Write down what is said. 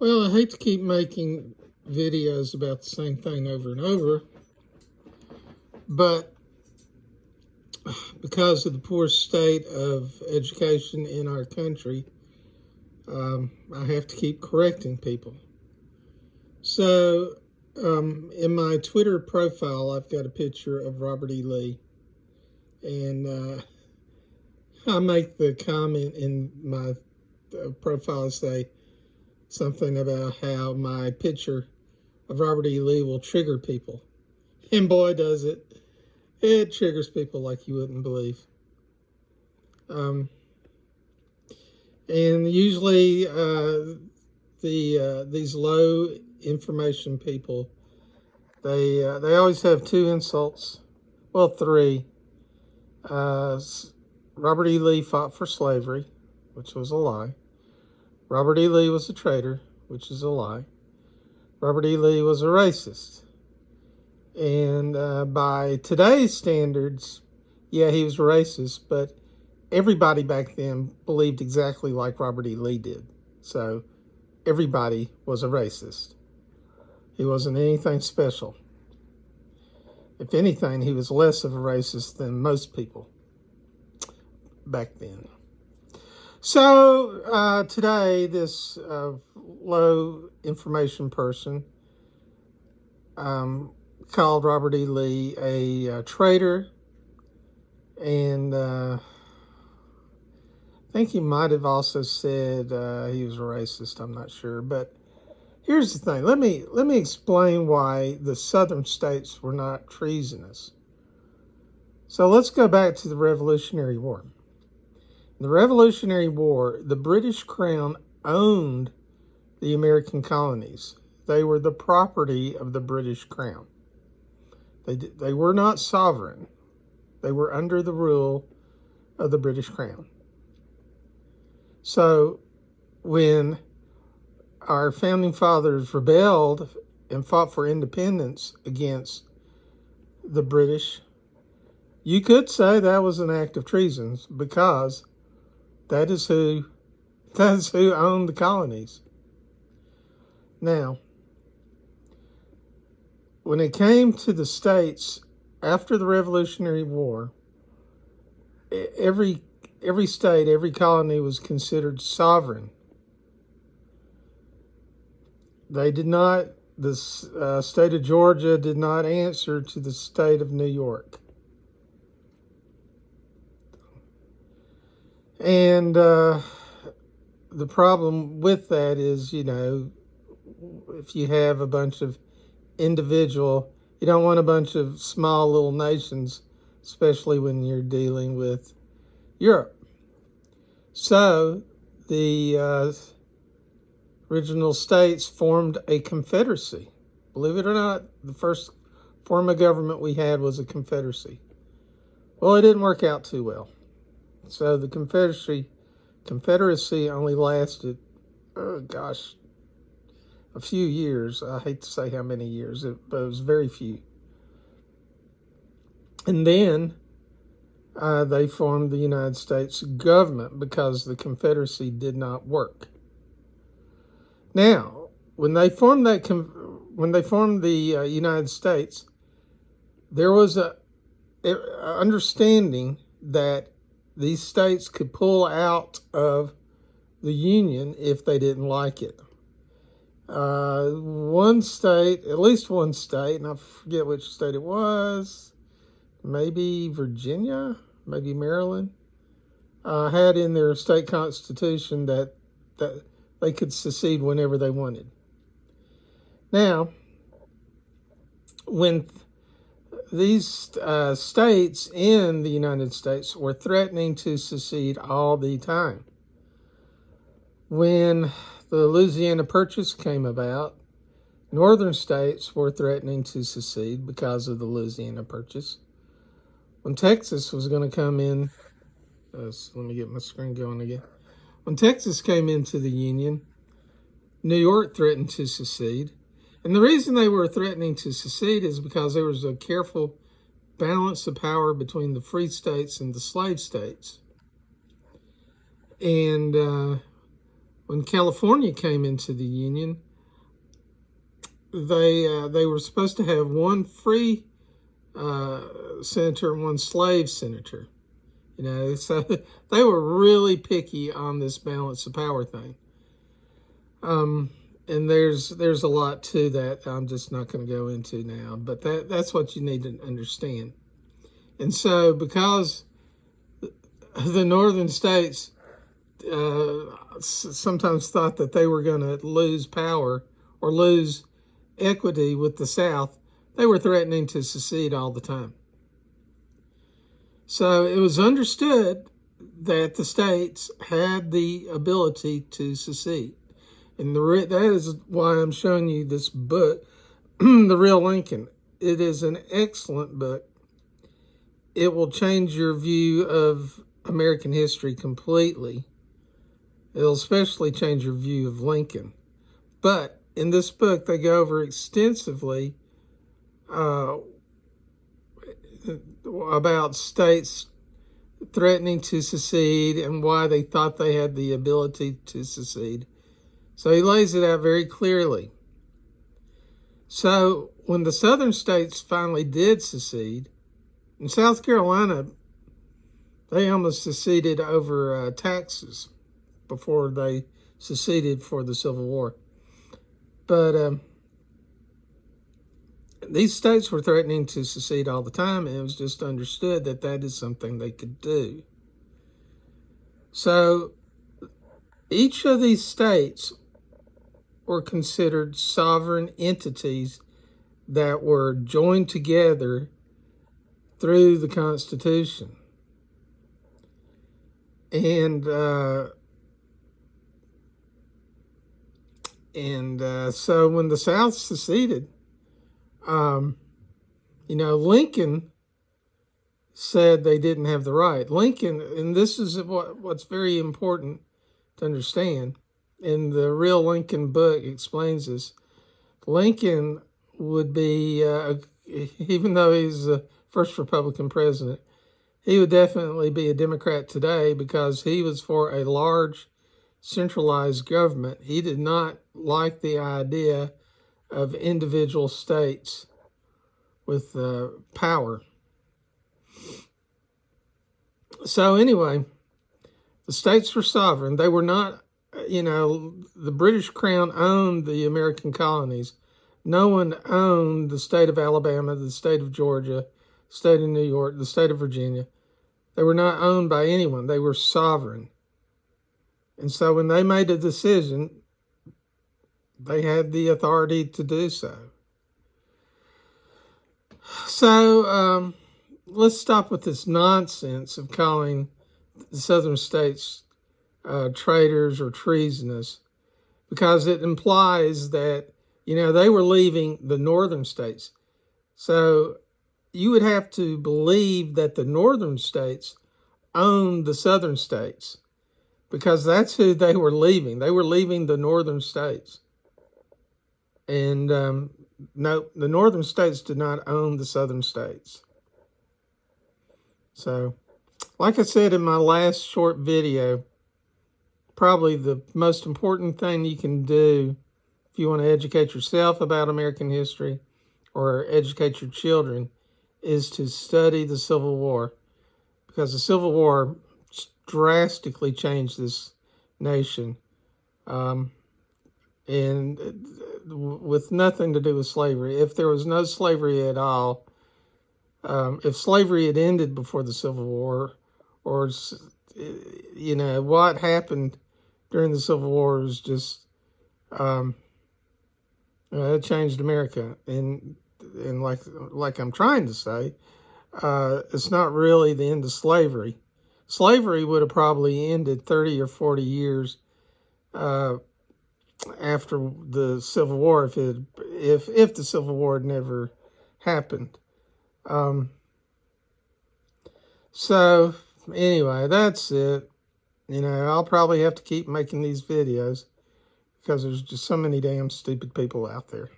Well, I hate to keep making videos about the same thing over and over, but because of the poor state of education in our country, I have to keep correcting people. So, in my Twitter profile, I've got a picture of Robert E. Lee, and I make the comment in my profile say something about how my picture of Robert E. Lee will trigger people. And boy, does it. It triggers people like you wouldn't believe. And usually these low information people, they always have two insults. Well, three. Robert E. Lee fought for slavery, which was a lie. Robert E. Lee was a traitor, which is a lie. Robert E. Lee was a racist. And by today's standards, yeah, he was racist, but everybody back then believed exactly like Robert E. Lee did. So everybody was a racist. He wasn't anything special. If anything, he was less of a racist than most people back then. So today, this low information person called Robert E. Lee a traitor, and I think he might have also said he was a racist. I'm not sure, but here's the thing. Let me explain why the southern states were not treasonous. So let's go back to the Revolutionary War. In the Revolutionary War, the British Crown owned the American colonies. They were the property of the British Crown. They were not sovereign. They were under the rule of the British Crown. So when our founding fathers rebelled and fought for independence against the British, you could say that was an act of treason because that is who owned the colonies. Now, when it came to the states after the Revolutionary War, every state, every colony was considered sovereign. They did not, the state of Georgia did not answer to the state of New York. And the problem with that is, if you have a bunch of individual, you don't want a bunch of small little nations, especially when you're dealing with Europe. So the original states formed a confederacy. Believe it or not, the first form of government we had was a confederacy. Well, it didn't work out too well. So the confederacy only lasted, a few years. I hate to say how many years, but it was very few. And then they formed the United States government because the confederacy did not work. Now, when they formed the United States, there was a understanding that these states could pull out of the Union if they didn't like it. One state, at least one state, and I forget which state it was, maybe Virginia, maybe Maryland, had in their state constitution that they could secede whenever they wanted. Now, when these states in the United States were threatening to secede all the time, when the Louisiana Purchase came about, northern states were threatening to secede because of the Louisiana Purchase. When Texas was going to come in, let me get my screen going again. When Texas came into the Union, New York threatened to secede. And the reason they were threatening to secede is because there was a careful balance of power between the free states and the slave states. And when California came into the Union, they were supposed to have one free senator and one slave senator. So they were really picky on this balance of power thing. And there's a lot to that I'm just not going to go into now, but that's what you need to understand. And so because the northern states sometimes thought that they were going to lose power or lose equity with the South, they were threatening to secede all the time. So it was understood that the states had the ability to secede. And that is why I'm showing you this book, The Real Lincoln. It is an excellent book. It will change your view of American history completely. It'll especially change your view of Lincoln. But in this book, they go over extensively about states threatening to secede and why they thought they had the ability to secede. So he lays it out very clearly. So when the southern states finally did secede, in South Carolina, they almost seceded over taxes before they seceded for the Civil War. But these states were threatening to secede all the time, and it was just understood that that is something they could do. So each of these states were considered sovereign entities that were joined together through the Constitution. And so when the South seceded, Lincoln said they didn't have the right. Lincoln, and this is what's very important to understand, and the Real Lincoln book explains this. Lincoln would be, even though he's the first Republican president, he would definitely be a Democrat today because he was for a large centralized government. He did not like the idea of individual states with power. So anyway, the states were sovereign. They were not, the British Crown owned the American colonies. No one owned the state of Alabama, the state of Georgia, the state of New York, the state of Virginia. They were not owned by anyone. They were sovereign. And so when they made a decision, they had the authority to do so. So let's stop with this nonsense of calling the southern states traitors or treasonous, because it implies that, they were leaving the northern states. So you would have to believe that the northern states owned the southern states, because that's who they were leaving. They were leaving the northern states. And no, the northern states did not own the southern states. So, like I said in my last short video, probably the most important thing you can do if you want to educate yourself about American history or educate your children is to study the Civil War, because the Civil War drastically changed this nation, and with nothing to do with slavery. If there was no slavery at all, if slavery had ended before the Civil War, or what happened during the Civil War was just it changed America. And like I'm trying to say, it's not really the end of slavery. Slavery would have probably ended 30 or 40 years after the Civil War, if the Civil War had never happened. So anyway, that's it. I'll probably have to keep making these videos because there's just so many damn stupid people out there.